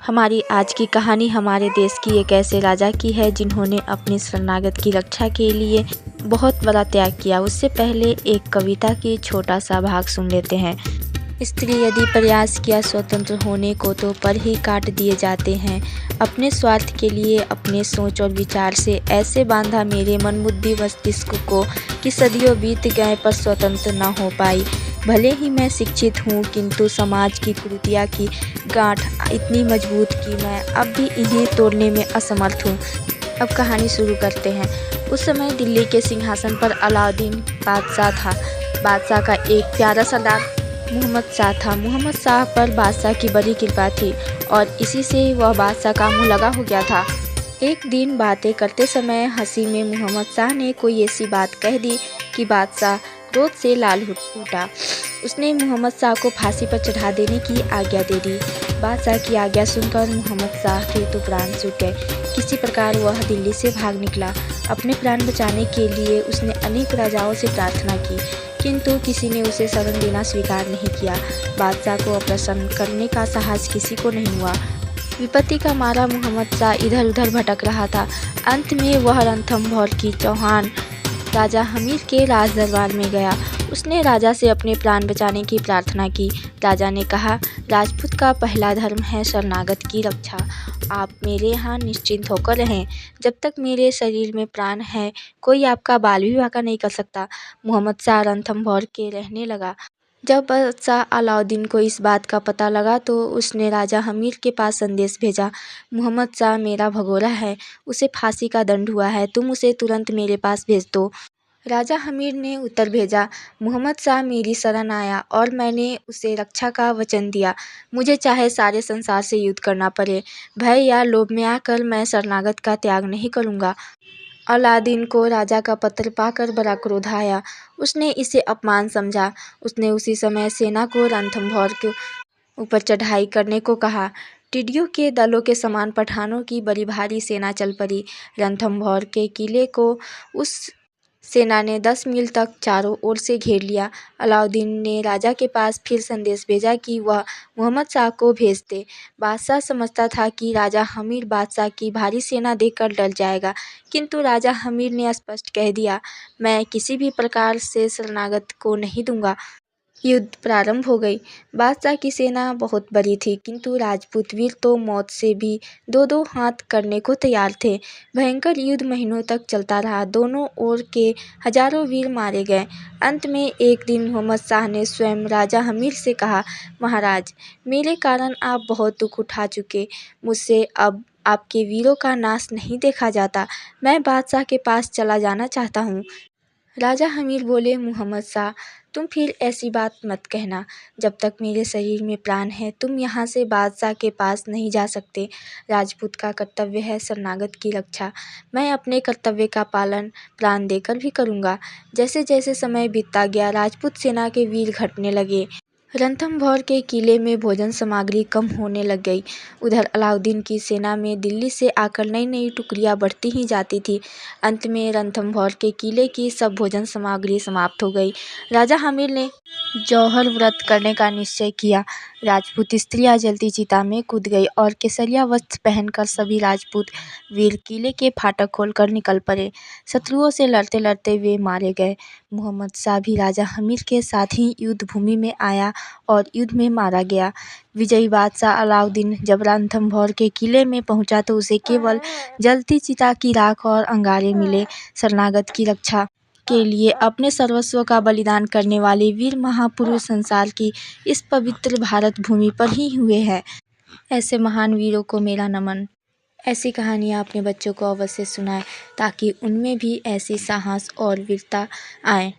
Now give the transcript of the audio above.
हमारी आज की कहानी हमारे देश की एक ऐसे राजा की है जिन्होंने अपनी शरणागत की रक्षा के लिए बहुत बड़ा त्याग किया। उससे पहले एक कविता की छोटा सा भाग सुन लेते हैं। स्त्री यदि प्रयास किया स्वतंत्र होने को तो पर ही काट दिए जाते हैं। अपने स्वार्थ के लिए अपने सोच और विचार से ऐसे बांधा मेरे मन बुद्धि मस्तिष्क को कि सदियों बीत गए पर स्वतंत्र न हो पाई। भले ही मैं शिक्षित हूँ किंतु समाज की कुरीतियों की गांठ इतनी मजबूत कि मैं अब भी इन्हें तोड़ने में असमर्थ हूँ। अब कहानी शुरू करते हैं। उस समय दिल्ली के सिंहासन पर अलाउद्दीन बादशाह था। बादशाह का एक प्यारा सरदार मोहम्मद शाह था। मोहम्मद शाह पर बादशाह की बड़ी कृपा थी और इसी से वह बादशाह का मुँह लगा हो गया था। एक दिन बातें करते समय हंसी में मोहम्मद शाह ने कोई ऐसी बात कह दी कि बादशाह क्रोध से लाल उठा। उसने मोहम्मद शाह को फांसी पर चढ़ा देने की आज्ञा दे दी। बादशाह की आज्ञा सुनकर मोहम्मद शाह के तो प्राण छूट गए। किसी प्रकार वह दिल्ली से भाग निकला। अपने प्राण बचाने के लिए उसने अनेक राजाओं से प्रार्थना की किंतु किसी ने उसे शरण देना स्वीकार नहीं किया। बादशाह को अप्रसन्न करने का साहस किसी को नहीं हुआ। विपत्ति का मारा मोहम्मद शाह इधर उधर भटक रहा था। अंत में वह रणथंभौर की चौहान राजा हमीर के राज दरबार में गया। उसने राजा से अपने प्राण बचाने की प्रार्थना की। राजा ने कहा, राजपूत का पहला धर्म है शरणागत की रक्षा। आप मेरे यहाँ निश्चिंत होकर रहें। जब तक मेरे शरीर में प्राण है कोई आपका बाल भी बांका नहीं कर सकता। मोहम्मद शाह रणथंभौर के रहने लगा। जब बादशाह अलाउद्दीन को इस बात का पता लगा तो उसने राजा हमीर के पास संदेश भेजा, मोहम्मद शाह मेरा भगोड़ा है, उसे फांसी का दंड हुआ है, तुम उसे तुरंत मेरे पास भेज दो। राजा हमीर ने उत्तर भेजा, मोहम्मद शाह मेरी शरण आया और मैंने उसे रक्षा का वचन दिया। मुझे चाहे सारे संसार से युद्ध करना पड़े, भय या लोभ में आकर मैं शरणागत का त्याग नहीं करूँगा। अलाउद्दीन को राजा का पत्र पाकर बड़ा क्रोध आया। उसने इसे अपमान समझा। उसने उसी समय सेना को रणथंभौर के ऊपर चढ़ाई करने को कहा। टिड्डियों के दलों के समान पठानों की बड़ी भारी सेना चल पड़ी। रणथंभौर के किले को उस सेना ने 10 मील तक चारों ओर से घेर लिया। अलाउद्दीन ने राजा के पास फिर संदेश भेजा कि वह मोहम्मद शाह को भेज दे। बादशाह समझता था कि राजा हमीर बादशाह की भारी सेना देखकर डर जाएगा किंतु राजा हमीर ने स्पष्ट कह दिया, मैं किसी भी प्रकार से शरणागत को नहीं दूंगा। युद्ध प्रारंभ हो गई। बादशाह की सेना बहुत बड़ी थी किंतु राजपूत वीर तो मौत से भी दो दो हाथ करने को तैयार थे। भयंकर युद्ध महीनों तक चलता रहा। दोनों ओर के हजारों वीर मारे गए। अंत में एक दिन मोहम्मद शाह ने स्वयं राजा हमीर से कहा, महाराज, मेरे कारण आप बहुत दुख उठा चुके। मुझसे अब आपके वीरों का नाश नहीं देखा जाता। मैं बादशाह के पास चला जाना चाहता हूँ। राजा हमीर बोले, मोहम्मद शाह, तुम फिर ऐसी बात मत कहना। जब तक मेरे शरीर में प्राण है तुम यहाँ से बादशाह के पास नहीं जा सकते। राजपूत का कर्तव्य है शरणागत की रक्षा। मैं अपने कर्तव्य का पालन प्राण देकर भी करूँगा। जैसे जैसे समय बीतता गया राजपूत सेना के वीर घटने लगे। रणथंभौर के किले में भोजन सामग्री कम होने लग गई। उधर अलाउद्दीन की सेना में दिल्ली से आकर नई नई टुकड़ियां बढ़ती ही जाती थी। अंत में रणथंभौर के किले की सब भोजन सामग्री समाप्त हो गई। राजा हमीर ने जौहर व्रत करने का निश्चय किया। राजपूत स्त्रियां जलती चिता में कूद गई और केसरिया वस्त्र पहनकर सभी राजपूत वीर किले के फाटक खोलकर निकल पड़े। शत्रुओं से लड़ते लड़ते वे मारे गए। मोहम्मद शाह भी राजा हमीर के साथ ही युद्ध भूमि में आया और युद्ध में मारा गया। विजयी बादशाह अलाउद्दीन जब रणथंभौर के किले में पहुंचा तो उसे केवल जलती चिता की राख और अंगारे मिले। शरणागत की रक्षा के लिए अपने सर्वस्व का बलिदान करने वाले वीर महापुरुष संसार की इस पवित्र भारत भूमि पर ही हुए हैं। ऐसे महान वीरों को मेरा नमन। ऐसी कहानियाँ अपने बच्चों को अवश्य सुनाएं ताकि उनमें भी ऐसी साहस और वीरता आए।